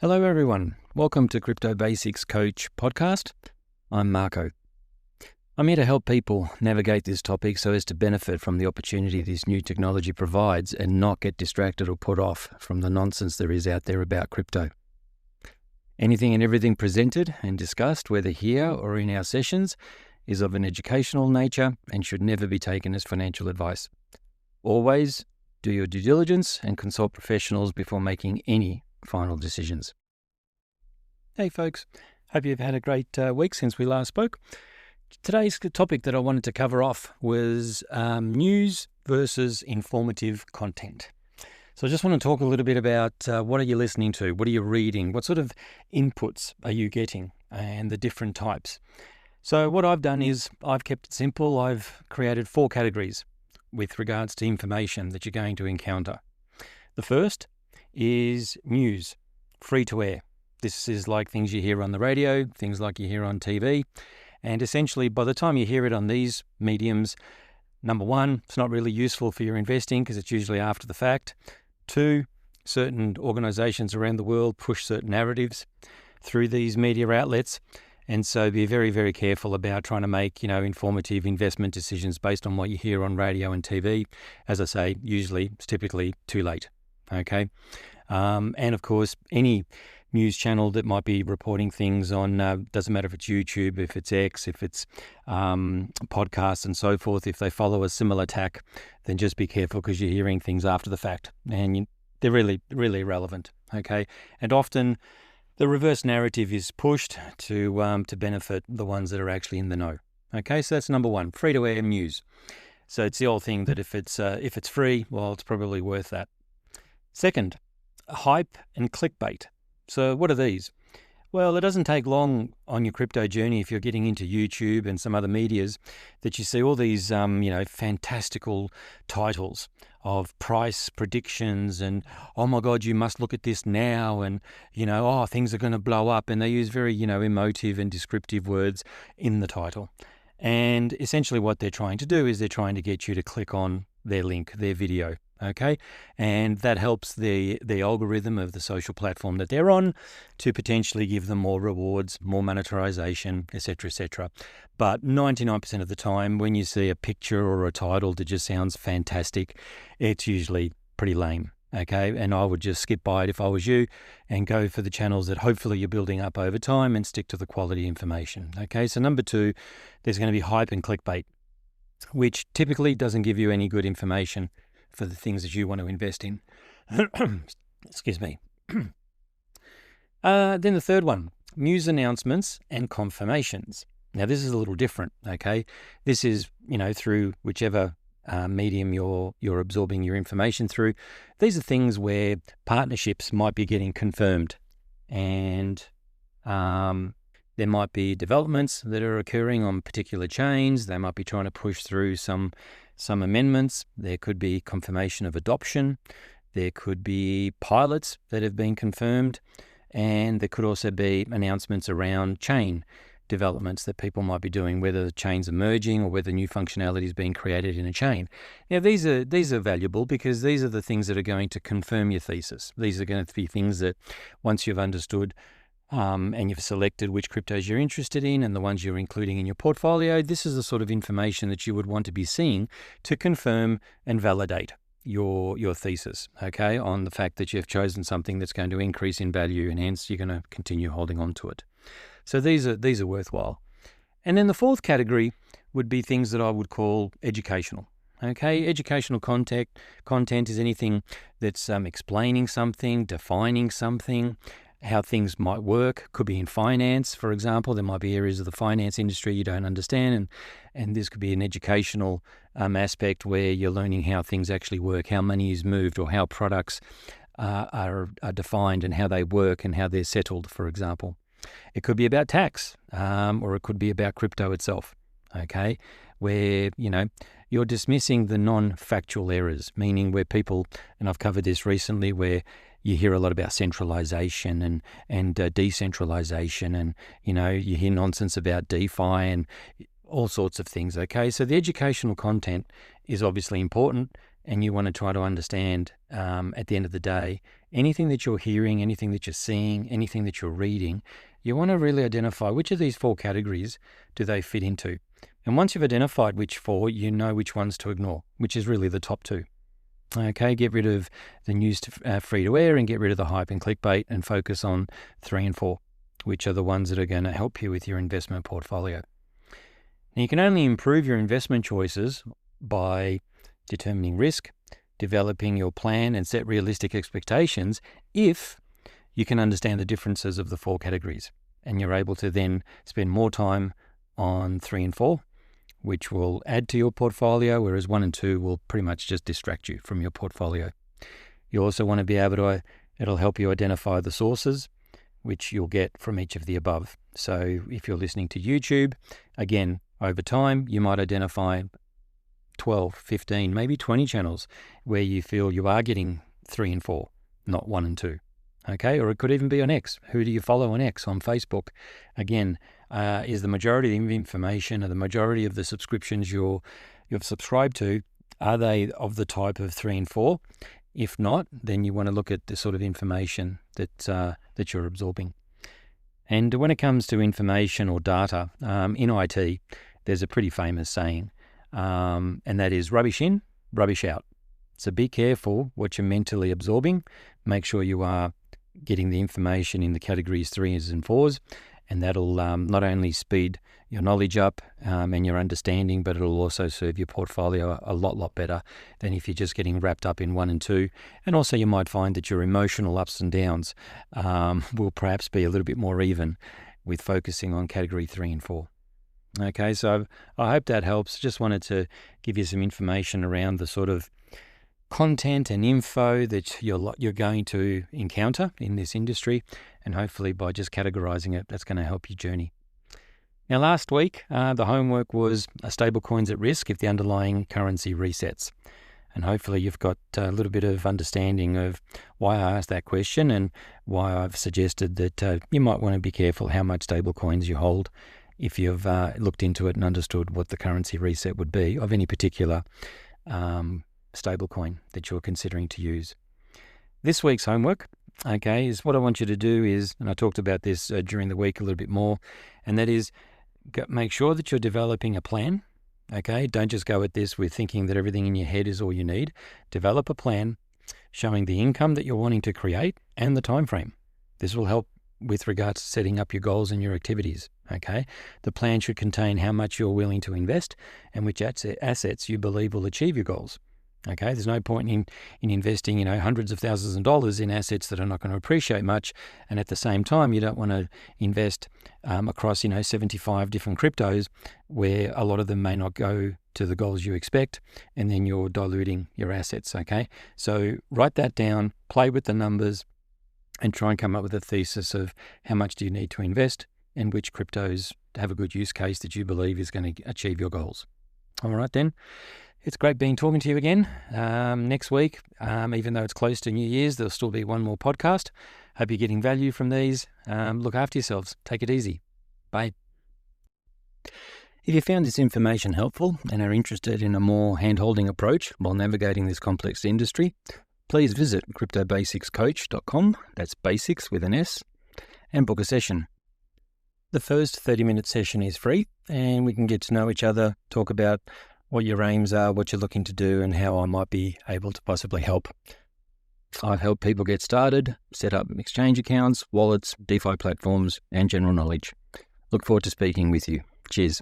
Hello everyone, welcome to Crypto Basics Coach podcast. I'm Marco. I'm here to help people navigate this topic so as to benefit from the opportunity this new technology provides and not get distracted or put off from the nonsense there is out there about crypto. Anything and everything presented and discussed, whether here or in our sessions, is of an educational nature and should never be taken as financial advice. Always do your due diligence and consult professionals before making any final decisions. Hey folks, hope you've had a great week since we last spoke. Today's topic that I wanted to cover off was news versus informative content. So I just want to talk a little bit about what are you listening to, what are you reading, what sort of inputs are you getting, and the different types. So what I've done is I've kept it simple. I've created 4 categories with regards to information that you're going to encounter. The first is news, free to air. This is like things you hear on the radio, things like you hear on TV. And essentially, by the time you hear it on these mediums, number 1, it's not really useful for your investing because it's usually after the fact. 2, certain organizations around the world push certain narratives through these media outlets. And so be very, very careful about trying to make, informative investment decisions based on what you hear on radio and TV. As I say, usually it's typically too late. Okay. And of course, any news channel that might be reporting things on, doesn't matter if it's YouTube, if it's X, if it's podcasts and so forth, if they follow a similar tack, then just be careful because you're hearing things after the fact and they're really, really irrelevant. Okay. And often the reverse narrative is pushed to benefit the ones that are actually in the know. Okay. So that's number 1, free to air news. So it's the old thing that if it's free, well, it's probably worth that. Second, hype and clickbait. So what are these? Well, it doesn't take long on your crypto journey if you're getting into YouTube and some other medias that you see all these, fantastical titles of price predictions and, oh my God, you must look at this now and, things are going to blow up. And they use very, emotive and descriptive words in the title. And essentially what they're trying to do is they're trying to get you to click on their link, their video. Okay, and that helps the algorithm of the social platform that they're on to potentially give them more rewards, more monetization, etc., etc. But 99% of the time, when you see a picture or a title that just sounds fantastic, it's usually pretty lame. Okay, and I would just skip by it if I was you and go for the channels that hopefully you're building up over time and stick to the quality information. Okay, so number 2, there's going to be hype and clickbait, which typically doesn't give you any good information for the things that you want to invest in. Excuse me. Then the third one, news announcements and confirmations. Now, this is a little different, okay? This is, through whichever medium you're absorbing your information through. These are things where partnerships might be getting confirmed and there might be developments that are occurring on particular chains. They might be trying to push through some amendments. There could be confirmation of adoption. There could be pilots that have been confirmed. And there could also be announcements around chain developments that people might be doing, whether the chains are merging or whether new functionality is being created in a chain. Now, these are valuable because these are the things that are going to confirm your thesis. These are going to be things that once you've understood and you've selected which cryptos you're interested in and the ones you're including in your portfolio, this is the sort of information that you would want to be seeing to confirm and validate your thesis, okay, on the fact that you've chosen something that's going to increase in value and hence you're going to continue holding on to it. So these are worthwhile. And then the fourth category would be things that I would call educational. Okay, educational content is anything that's explaining something, defining something, how things might work. Could be in finance, for example. There might be areas of the finance industry you don't understand, and this could be an educational aspect where you're learning how things actually work, how money is moved, or how products are defined and how they work and how they're settled, for example. It could be about tax, or it could be about crypto itself, okay, where, you're dismissing the non-factual errors, meaning where people, and I've covered this recently, where you hear a lot about centralization and decentralization, and you hear nonsense about DeFi and all sorts of things. Okay, so the educational content is obviously important, and you want to try to understand at the end of the day anything that you're hearing, anything that you're seeing, anything that you're reading, you want to really identify which of these 4 categories do they fit into. And once you've identified which 4, you know which ones to ignore, which is really the top 2. Okay, get rid of the news free to air and get rid of the hype and clickbait and focus on 3 and 4, which are the ones that are going to help you with your investment portfolio. Now, you can only improve your investment choices by determining risk, developing your plan and set realistic expectations if you can understand the differences of the 4 categories, and you're able to then spend more time on 3 and 4, which will add to your portfolio, whereas 1 and 2 will pretty much just distract you from your portfolio. You also want to be able to, it'll help you identify the sources, which you'll get from each of the above. So if you're listening to YouTube, again, over time, you might identify 12, 15, maybe 20 channels where you feel you are getting 3 and 4, not 1 and 2. Okay, or it could even be on X. Who do you follow on X, on Facebook? Again, is the majority of the information or the majority of the subscriptions you've subscribed to, are they of the type of 3 and 4? If not, then you want to look at the sort of information that you're absorbing. And when it comes to information or data, in IT, there's a pretty famous saying, and that is rubbish in, rubbish out. So be careful what you're mentally absorbing. Make sure you are getting the information in the categories 3s and 4s, and that'll not only speed your knowledge up and your understanding, but it'll also serve your portfolio a lot better than if you're just getting wrapped up in 1 and 2. And also you might find that your emotional ups and downs will perhaps be a little bit more even with focusing on category 3 and 4. Okay, so I hope that helps. Just wanted to give you some information around the sort of content and info that you're going to encounter in this industry, and hopefully by just categorizing it, that's going to help your journey. Now, last week, the homework was stablecoins at risk if the underlying currency resets. And hopefully you've got a little bit of understanding of why I asked that question and why I've suggested that you might want to be careful how much stablecoins you hold if you've looked into it and understood what the currency reset would be of any particular stablecoin that you're considering to use. This week's homework, okay, is what I want you to do is, and I talked about this during the week a little bit more, and that is make sure that you're developing a plan, okay? Don't just go at this with thinking that everything in your head is all you need. Develop a plan showing the income that you're wanting to create and the time frame. This will help with regards to setting up your goals and your activities, okay? The plan should contain how much you're willing to invest and which assets you believe will achieve your goals. Okay, there's no point in investing, hundreds of thousands of dollars in assets that are not going to appreciate much, and at the same time, you don't want to invest across, 75 different cryptos where a lot of them may not go to the goals you expect, and then you're diluting your assets. Okay, so write that down, play with the numbers, and try and come up with a thesis of how much do you need to invest and which cryptos have a good use case that you believe is going to achieve your goals. All right, then. It's great being talking to you again. Next week, even though it's close to New Year's, there'll still be one more podcast. Hope you're getting value from these. Look after yourselves. Take it easy. Bye. If you found this information helpful and are interested in a more hand-holding approach while navigating this complex industry, please visit cryptobasicscoach.com, that's basics with an S, and book a session. The first 30-minute session is free, and we can get to know each other, talk about what your aims are, what you're looking to do, and how I might be able to possibly help. I've helped people get started, set up exchange accounts, wallets, DeFi platforms, and general knowledge. Look forward to speaking with you. Cheers.